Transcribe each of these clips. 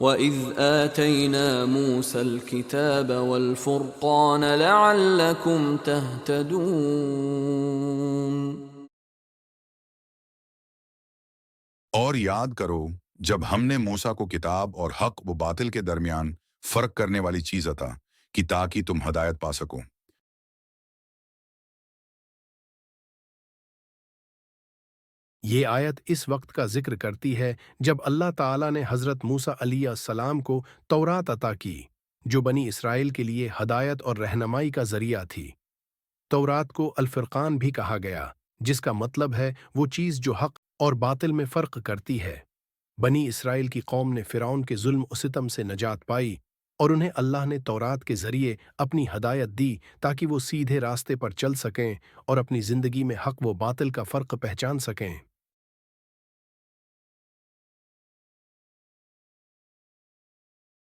وَإِذْ آتَيْنَا مُوسَى الْكِتَابَ وَالْفُرْقَانَ لَعَلَّكُمْ تَهْتَدُونَ۔ اور یاد کرو جب ہم نے موسیٰ کو کتاب اور حق و باطل کے درمیان فرق کرنے والی چیز عطا کی تاکہ تم ہدایت پا سکو۔ یہ آیت اس وقت کا ذکر کرتی ہے جب اللہ تعالیٰ نے حضرت موسیٰ علیہ السلام کو تورات عطا کی، جو بنی اسرائیل کے لیے ہدایت اور رہنمائی کا ذریعہ تھی۔ تورات کو الفرقان بھی کہا گیا، جس کا مطلب ہے وہ چیز جو حق اور باطل میں فرق کرتی ہے۔ بنی اسرائیل کی قوم نے فرعون کے ظلم و ستم سے نجات پائی، اور انہیں اللہ نے تورات کے ذریعے اپنی ہدایت دی تاکہ وہ سیدھے راستے پر چل سکیں اور اپنی زندگی میں حق و باطل کا فرق پہچان سکیں۔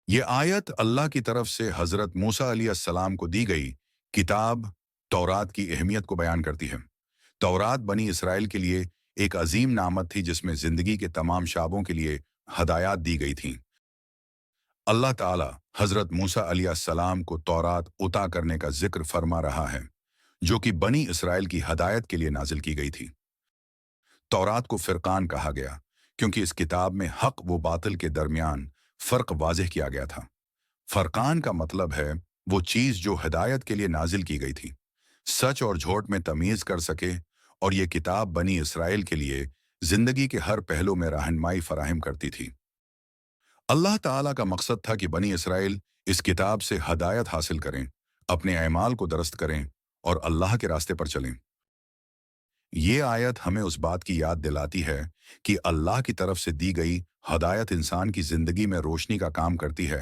یہ آیت اللہ کی طرف سے حضرت موسیٰ علیہ السلام کو دی گئی کتاب تورات کی اہمیت کو بیان کرتی ہے۔ تورات بنی اسرائیل کے لیے ایک عظیم نعمت تھی جس میں زندگی کے تمام شعبوں کے لیے ہدایات دی گئی تھیں۔ اللہ تعالیٰ حضرت موسیٰ علیہ السلام کو تورات عطا کرنے کا ذکر فرما رہا ہے، جو کہ بنی اسرائیل کی ہدایت کے لیے نازل کی گئی تھی۔ تورات کو فرقان کہا گیا کیونکہ اس کتاب میں حق و باطل کے درمیان فرق واضح کیا گیا تھا۔ فرقان کا مطلب ہے وہ چیز جو ہدایت کے لیے نازل کی گئی تھی، سچ اور جھوٹ میں تمیز کر سکے، اور یہ کتاب بنی اسرائیل کے لیے زندگی کے ہر پہلو میں رہنمائی فراہم کرتی تھی۔ اللہ تعالیٰ کا مقصد تھا کہ بنی اسرائیل اس کتاب سے ہدایت حاصل کریں، اپنے اعمال کو درست کریں اور اللہ کے راستے پر چلیں۔ یہ آیت ہمیں اس بات کی یاد دلاتی ہے کہ اللہ کی طرف سے دی گئی ہدایت انسان کی زندگی میں روشنی کا کام کرتی ہے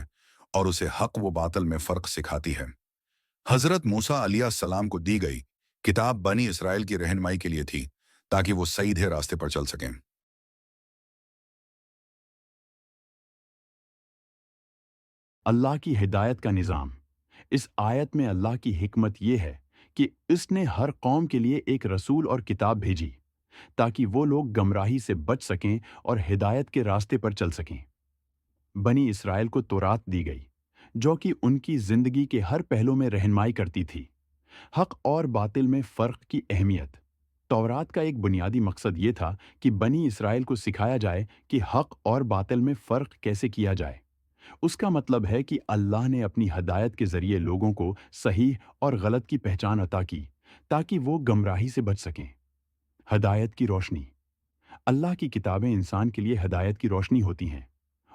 اور اسے حق و باطل میں فرق سکھاتی ہے۔ حضرت موسیٰ علیہ السلام کو دی گئی کتاب بنی اسرائیل کی رہنمائی کے لیے تھی تاکہ وہ سیدھے راستے پر چل سکیں۔ اللہ کی ہدایت کا نظام۔ اس آیت میں اللہ کی حکمت یہ ہے کہ اس نے ہر قوم کے لیے ایک رسول اور کتاب بھیجی تاکہ وہ لوگ گمراہی سے بچ سکیں اور ہدایت کے راستے پر چل سکیں۔ بنی اسرائیل کو تورات دی گئی، جو کہ ان کی زندگی کے ہر پہلو میں رہنمائی کرتی تھی۔ حق اور باطل میں فرق کی اہمیت۔ تورات کا ایک بنیادی مقصد یہ تھا کہ بنی اسرائیل کو سکھایا جائے کہ حق اور باطل میں فرق کیسے کیا جائے۔ اس کا مطلب ہے کہ اللہ نے اپنی ہدایت کے ذریعے لوگوں کو صحیح اور غلط کی پہچان عطا کی تاکہ وہ گمراہی سے بچ سکیں۔ ہدایت کی روشنی۔ اللہ کی کتابیں انسان کے لیے ہدایت کی روشنی ہوتی ہیں،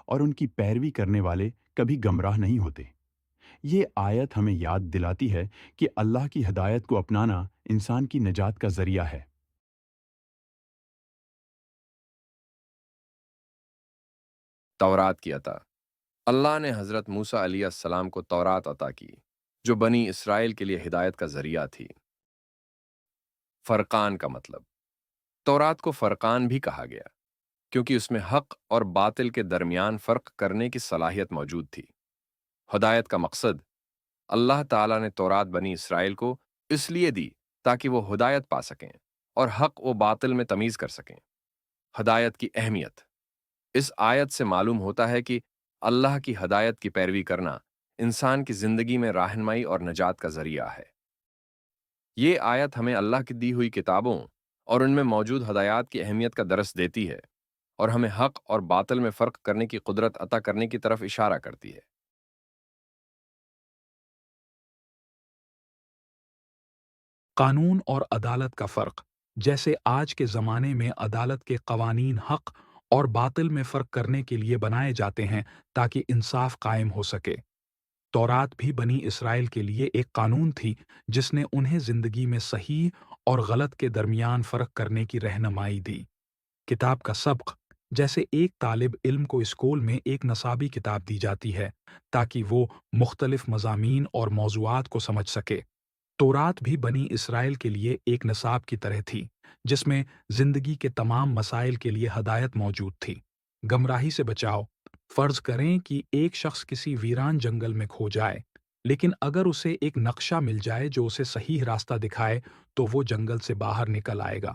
اور ان کی پیروی کرنے والے کبھی گمراہ نہیں ہوتے۔ یہ آیت ہمیں یاد دلاتی ہے کہ اللہ کی ہدایت کو اپنانا انسان کی نجات کا ذریعہ ہے۔ تورات کی عطا۔ اللہ نے حضرت موسیٰ علیہ السلام کو تورات عطا کی، جو بنی اسرائیل کے لیے ہدایت کا ذریعہ تھی۔ فرقان کا مطلب۔ تورات کو فرقان بھی کہا گیا کیونکہ اس میں حق اور باطل کے درمیان فرق کرنے کی صلاحیت موجود تھی۔ ہدایت کا مقصد۔ اللہ تعالیٰ نے تورات بنی اسرائیل کو اس لیے دی تاکہ وہ ہدایت پا سکیں اور حق و باطل میں تمیز کر سکیں۔ ہدایت کی اہمیت۔ اس آیت سے معلوم ہوتا ہے کہ اللہ کی ہدایت کی پیروی کرنا انسان کی زندگی میں رہنمائی اور نجات کا ذریعہ ہے۔ یہ آیت ہمیں اللہ کی دی ہوئی کتابوں اور ان میں موجود ہدایات کی اہمیت کا درس دیتی ہے، اور ہمیں حق اور باطل میں فرق کرنے کی قدرت عطا کرنے کی طرف اشارہ کرتی ہے۔ قانون اور عدالت کا فرق۔ جیسے آج کے زمانے میں عدالت کے قوانین حق اور باطل میں فرق کرنے کے لیے بنائے جاتے ہیں تاکہ انصاف قائم ہو سکے، تورات بھی بنی اسرائیل کے لیے ایک قانون تھی جس نے انہیں زندگی میں صحیح اور غلط کے درمیان فرق کرنے کی رہنمائی دی۔ کتاب کا سبق۔ جیسے ایک طالب علم کو اسکول میں ایک نصابی کتاب دی جاتی ہے تاکہ وہ مختلف مضامین اور موضوعات کو سمجھ سکے، تورات بھی بنی اسرائیل کے لیے ایک نصاب کی طرح تھی جس میں زندگی کے تمام مسائل کے لیے ہدایت موجود تھی۔ گمراہی سے بچاؤ۔ فرض کریں کہ ایک شخص کسی ویران جنگل میں کھو جائے، لیکن اگر اسے ایک نقشہ مل جائے جو اسے صحیح راستہ دکھائے تو وہ جنگل سے باہر نکل آئے گا۔